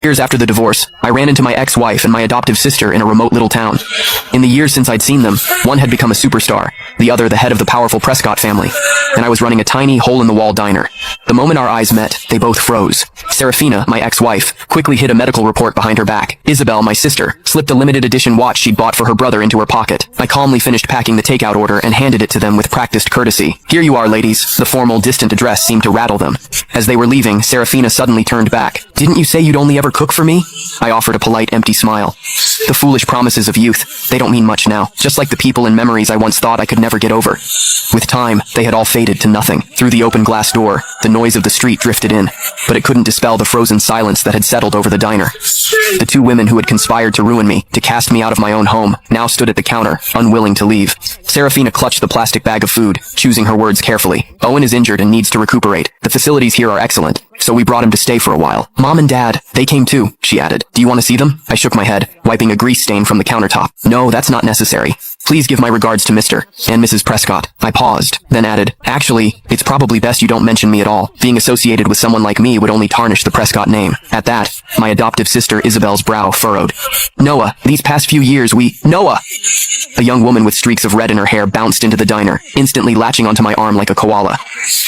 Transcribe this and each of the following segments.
Years after the divorce, I ran into my ex-wife and my adoptive sister in a remote little town. In the years since I'd seen them, one had become a superstar, the other the head of the powerful Prescott family, and I was running a tiny, hole-in-the-wall diner. The moment our eyes met, they both froze. Serafina, my ex-wife, quickly hid a medical report behind her back. Isabel, my sister, slipped a limited edition watch she'd bought for her brother into her pocket. I calmly finished packing the takeout order and handed it to them with practiced courtesy. "Here you are, ladies." The formal, distant address seemed to rattle them. As they were leaving, Serafina suddenly turned back. "Didn't you say you'd only ever cook for me?" I offered a polite, empty smile. The foolish promises of youth, they don't mean much now, just like the people and memories I once thought I could never get over. With time, they had all faded to nothing. Through the open glass door, the noise of the street drifted in, but it couldn't dispel the frozen silence that had settled over the diner. The two women who had conspired to ruin me, to cast me out of my own home, now stood at the counter, unwilling to leave. Serafina clutched the plastic bag of food, choosing her words carefully. "Owen is injured and needs to recuperate. The facilities here are excellent, so we brought him to stay for a while. Mom and Dad, they came too," she added. "Do you want to see them?" I shook my head, wiping a grease stain from the countertop. "No, that's not necessary. Please give my regards to Mr. and Mrs. Prescott." I paused, then added, "Actually, it's probably best you don't mention me at all. Being associated with someone like me would only tarnish the Prescott name." At that, my adoptive sister Isabel's brow furrowed. "Noah, these past few years Noah!" A young woman with streaks of red in her hair bounced into the diner, instantly latching onto my arm like a koala.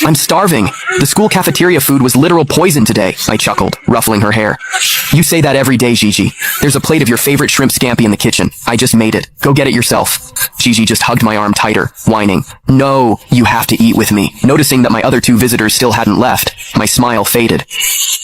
"I'm starving. The school cafeteria food was literal poison today," I chuckled, ruffling her hair. "You say that every day, Gigi. There's a plate of your favorite shrimp scampi in the kitchen. I just made it. Go get it yourself." Gigi just hugged my arm tighter, whining, "No, you have to eat with me." Noticing that my other two visitors still hadn't left, my smile faded.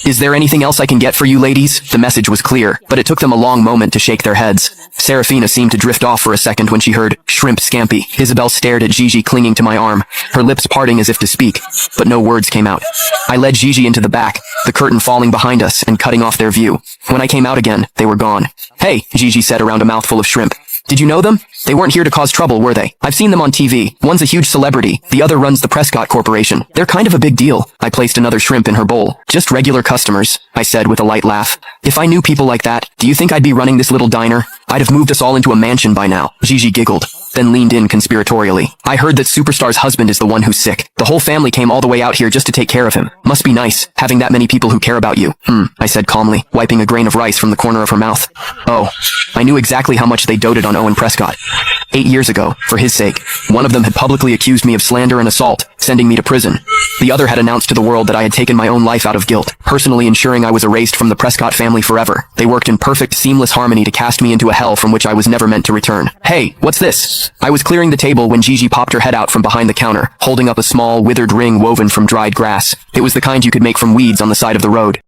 "Is there anything else I can get for you ladies?" The message was clear, but it took them a long moment to shake their heads. Serafina seemed to drift off for a second when she heard shrimp scampi. Isabel stared at Gigi clinging to my arm, her lips parting as if to speak, but no words came out. I led Gigi into the back, the curtain falling behind us and cutting off their view. When I came out again, they were gone. "Hey," Gigi said around a mouthful of shrimp. "Did you know them? They weren't here to cause trouble, were they? I've seen them on TV. One's a huge celebrity, the other runs the Prescott Corporation. They're kind of a big deal." I placed another shrimp in her bowl. "Just regular customers," I said with a light laugh. "If I knew people like that, do you think I'd be running this little diner? I'd have moved us all into a mansion by now." Gigi giggled, then leaned in conspiratorially. "I heard that Superstar's husband is the one who's sick. The whole family came all the way out here just to take care of him. Must be nice, having that many people who care about you." I said calmly, wiping a grain of rice from the corner of her mouth. "Oh, I knew exactly how much they doted on Owen Prescott. 8 years ago, for his sake, one of them had publicly accused me of slander and assault, sending me to prison. The other had announced to the world that I had taken my own life out of guilt, personally ensuring I was erased from the Prescott family forever. They worked in perfect, seamless harmony to cast me into a hell from which I was never meant to return." "Hey, what's this?" I was clearing the table when Gigi popped her head out from behind the counter, holding up a small, withered ring woven from dried grass. It was the kind you could make from weeds on the side of the road.